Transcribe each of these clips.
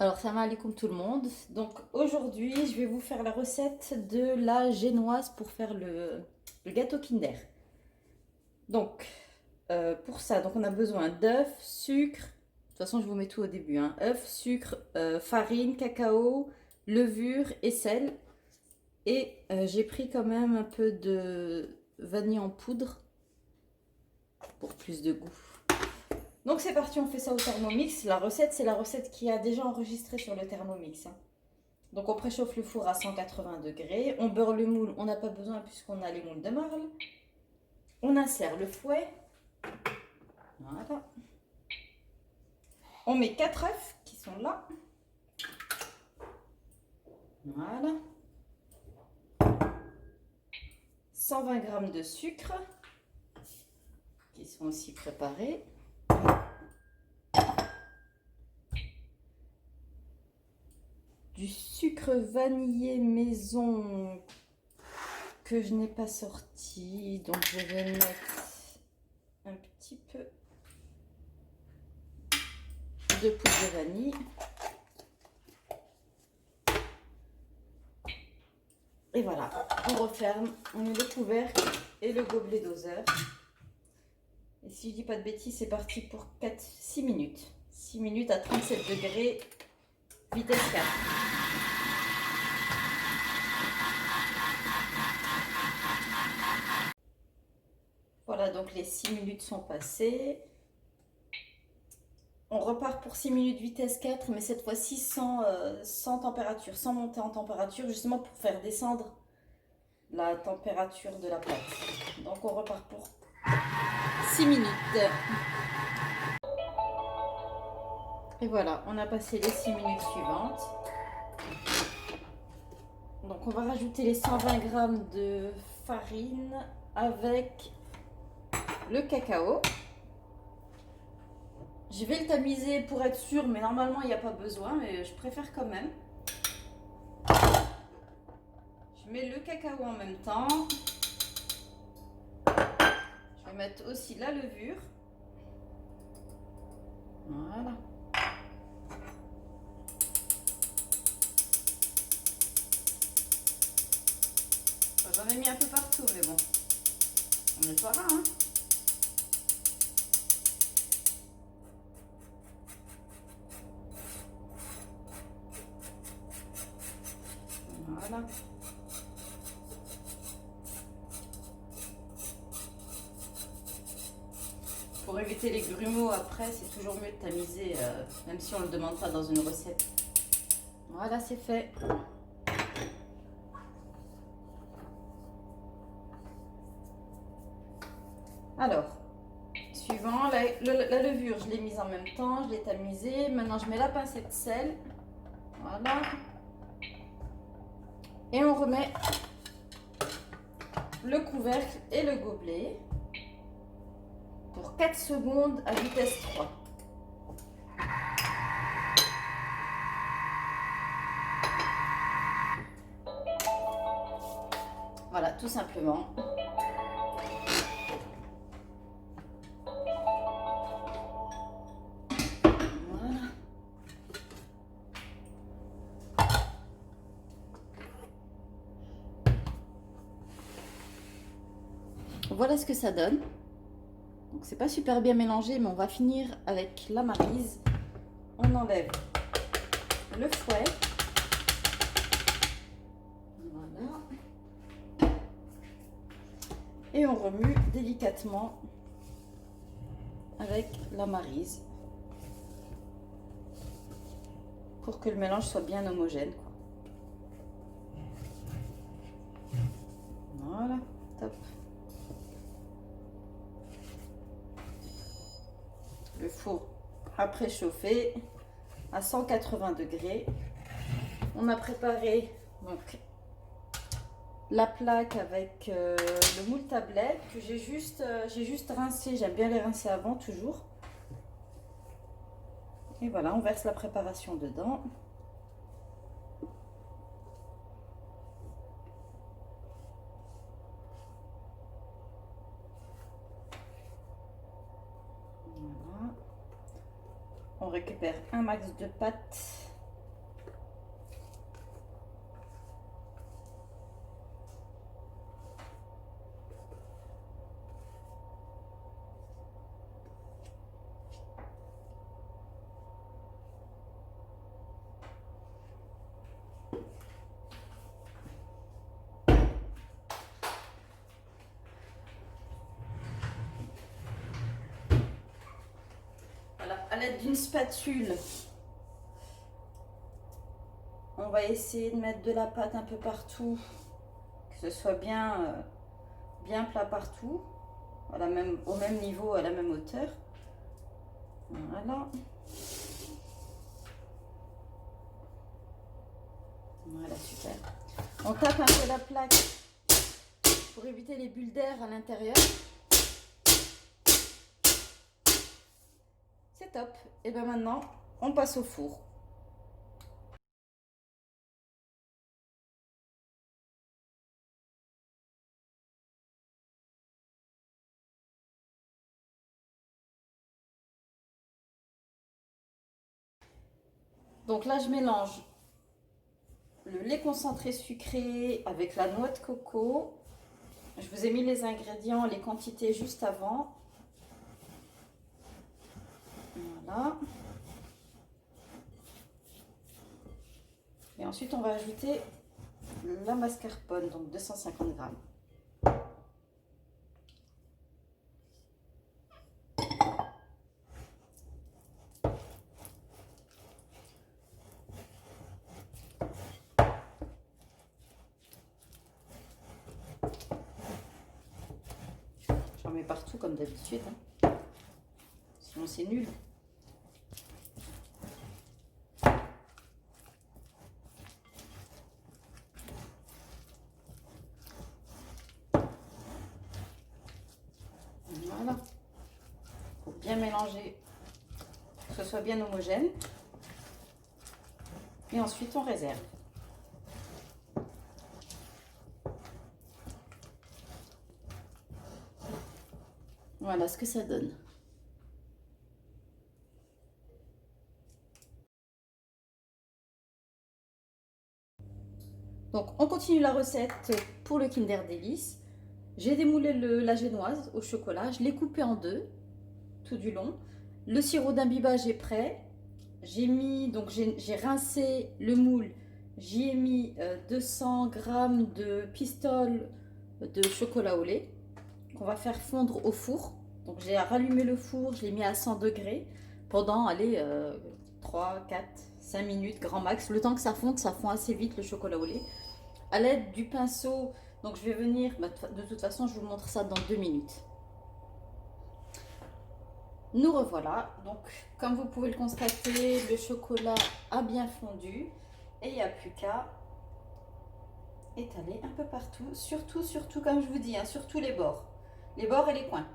Alors, salam alaikum tout le monde. Donc, aujourd'hui, je vais vous faire la recette de la génoise pour faire le gâteau Kinder. Donc, pour ça, donc on a besoin d'œufs, sucre. De toute façon, je vous mets tout au début, hein. œufs, sucre, farine, cacao, levure et sel. Et j'ai pris quand même un peu de vanille en poudre pour plus de goût. Donc c'est parti, on fait ça au Thermomix. La recette, c'est la recette qui a déjà enregistré sur le Thermomix, hein. Donc on préchauffe le four à 180 degrés. On beurre le moule, on n'a pas besoin puisqu'on a les moules de marle. On insère le fouet. Voilà. On met 4 œufs qui sont là. Voilà. 120 g de sucre qui sont aussi préparés. Du sucre vanillé maison que je n'ai pas sorti. Donc je vais mettre un petit peu de poudre de vanille. Et voilà, on referme, on met le couvercle et le gobelet doseur. Et si je dis pas de bêtises, c'est parti pour 6 minutes. 6 minutes à 37 degrés, vitesse 4. Voilà, donc les 6 minutes sont passées. On repart pour 6 minutes vitesse 4, mais cette fois-ci sans température, sans monter en température, justement pour faire descendre la température de la pâte. Donc on repart pour 6 minutes. Et voilà, on a passé les 6 minutes suivantes. Donc on va rajouter les 120 g de farine avec le cacao. Je vais le tamiser pour être sûr, mais normalement il n'y a pas besoin, mais je préfère quand même. Je mets le cacao en même temps. Je vais mettre aussi la levure. Voilà. J'en ai mis un peu partout, mais bon, on nettoiera, hein. Voilà. Pour éviter les grumeaux après, c'est toujours mieux de tamiser, même si on ne le demande pas dans une recette. Voilà, c'est fait. Alors, suivant, la levure, je l'ai mise en même temps, je l'ai tamisée. Maintenant, je mets la pincée de sel. Voilà. Et on remet le couvercle et le gobelet pour 4 secondes à vitesse 3. Voilà, tout simplement. Voilà. Voilà ce que ça donne. Donc c'est pas super bien mélangé, mais on va finir avec la maryse. On enlève le fouet. Voilà. Et on remue délicatement avec la maryse pour que le mélange soit bien homogène, quoi. Voilà, top. Le four a préchauffé à 180 degrés. On a préparé donc la plaque avec le moule tablette que j'ai juste rincé. J'aime bien les rincer avant toujours. Et voilà, on verse la préparation dedans. Voilà. On récupère un max de pâte l'aide d'une spatule, on va essayer de mettre de la pâte un peu partout, que ce soit bien, bien plat partout, au même niveau, à la même hauteur. Voilà. Voilà, super. On tape un peu la plaque pour éviter les bulles d'air à l'intérieur. C'est top. Et bien maintenant, on passe au four. Donc là, je mélange le lait concentré sucré avec la noix de coco. Je vous ai mis les ingrédients, les quantités juste avant. Voilà. Et ensuite, on va ajouter la mascarpone, donc 250 grammes. J'en mets partout comme d'habitude, hein. Sinon c'est nul. Voilà. Il faut bien mélanger, que ce soit bien homogène. Et ensuite on réserve. Voilà ce que ça donne. Donc on continue la recette pour le Kinder Délice. J'ai démoulé la génoise au chocolat, je l'ai coupé en deux tout du long. Le sirop d'imbibage est prêt. J'ai rincé le moule. J'y ai mis 200 g de pistole de chocolat au lait qu'on va faire fondre au four. Donc j'ai rallumé le four, je l'ai mis à 100 degrés pendant, allez, 3, 4, 5 minutes grand max. Le temps que ça fond assez vite le chocolat au lait. À l'aide du pinceau, donc je vais venir, de toute façon je vous montre ça dans 2 minutes. Nous revoilà, donc comme vous pouvez le constater, le chocolat a bien fondu et il n'y a plus qu'à étaler un peu partout, surtout comme je vous dis, hein, surtout les bords et les coins,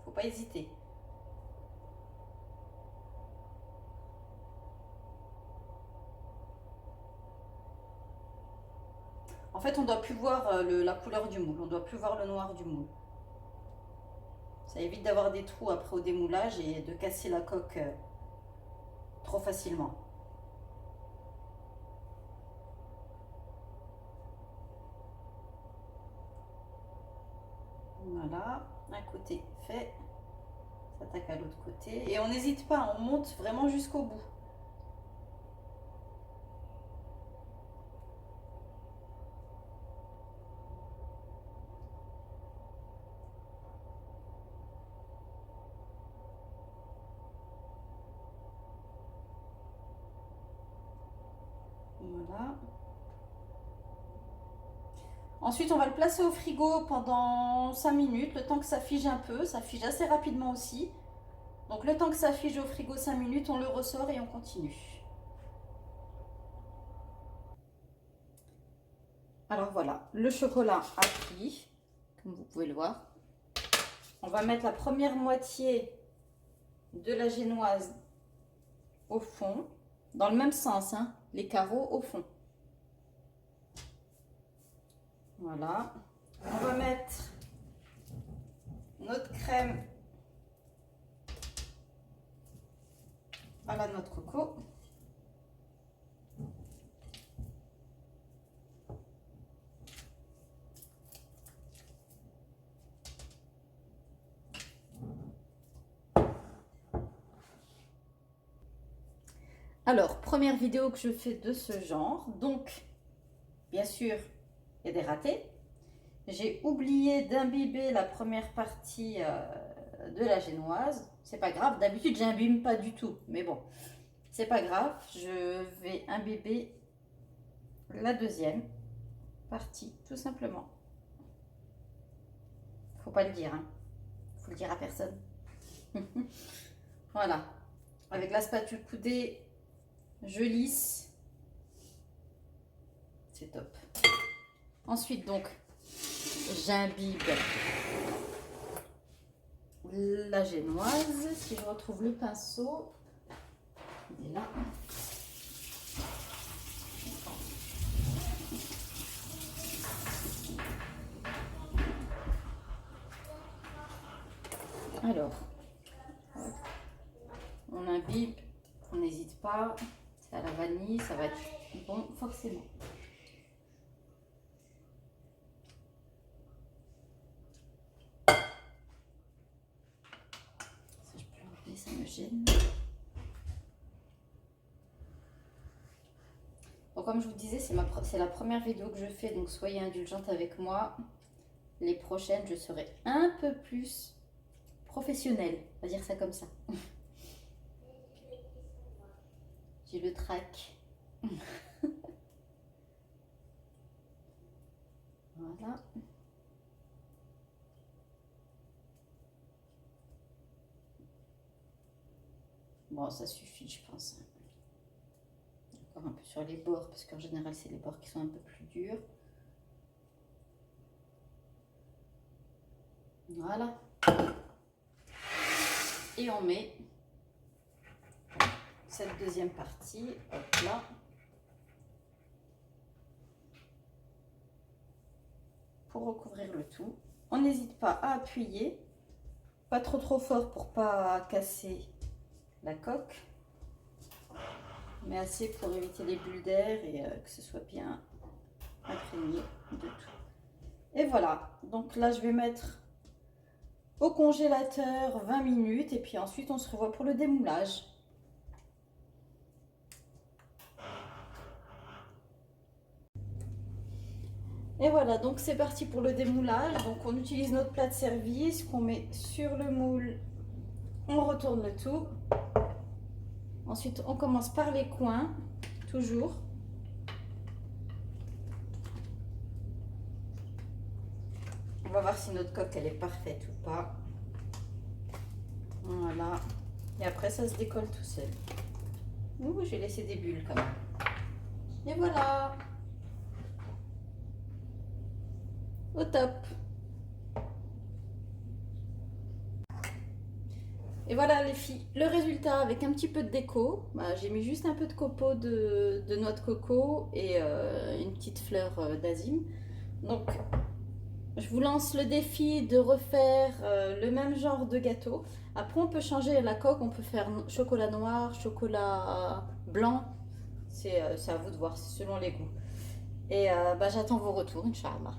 faut pas hésiter. En fait, on ne doit plus voir la couleur du moule, on ne doit plus voir le noir du moule. Ça évite d'avoir des trous après au démoulage et de casser la coque trop facilement. Voilà, un côté fait, ça attaque à l'autre côté. Et on n'hésite pas, on monte vraiment jusqu'au bout. Voilà. Ensuite, on va le placer au frigo pendant 5 minutes, le temps que ça fige un peu. Ça fige assez rapidement aussi. Donc le temps que ça fige au frigo 5 minutes, on le ressort et on continue. Alors voilà, le chocolat a pris, comme vous pouvez le voir. On va mettre la première moitié de la génoise au fond, dans le même sens, hein, les carreaux au fond. Voilà. On va mettre notre crème à la noix de coco. Alors, première vidéo que je fais de ce genre. Donc, bien sûr, il y a des ratés. J'ai oublié d'imbiber la première partie de la génoise. C'est pas grave, d'habitude j'imbibe pas du tout, mais bon, c'est pas grave. Je vais imbiber la deuxième partie, tout simplement. Faut pas le dire, hein. Faut le dire à personne. Voilà. Avec la spatule coudée, je lisse. C'est top. Ensuite, donc, j'imbibe la génoise. Si je retrouve le pinceau, il est là. Alors, on imbibe, on n'hésite pas. C'est à la vanille, ça va être bon forcément. Ça, je peux l'enlever, ça me gêne. Bon, comme je vous disais, c'est la première vidéo que je fais, donc soyez indulgente avec moi. Les prochaines, je serai un peu plus professionnelle, on va dire ça comme ça. J'ai le trac. Voilà. Bon, ça suffit, je pense. Encore un peu sur les bords, parce qu'en général, c'est les bords qui sont un peu plus durs. Voilà. Et on met cette deuxième partie, hop là. Pour recouvrir le tout. On n'hésite pas à appuyer, pas trop fort pour pas casser la coque, mais assez pour éviter les bulles d'air et que ce soit bien imprégné de tout. Et voilà, donc là je vais mettre au congélateur 20 minutes et puis ensuite on se revoit pour le démoulage. Et voilà, donc c'est parti pour le démoulage. Donc on utilise notre plat de service qu'on met sur le moule, on retourne le tout. Ensuite on commence par les coins, toujours. On va voir si notre coque elle est parfaite ou pas. Voilà. Et après ça se décolle tout seul. Ouh, j'ai laissé des bulles quand même. Et voilà. Au top. Et voilà les filles, le résultat avec un petit peu de déco. Bah, j'ai mis juste un peu de copeaux de noix de coco et une petite fleur d'azim. Donc je vous lance le défi de refaire le même genre de gâteau. Après on peut changer la coque, on peut faire chocolat noir, chocolat blanc. C'est à vous de voir, c'est selon les goûts. Et bah, j'attends vos retours, Inch'Allah.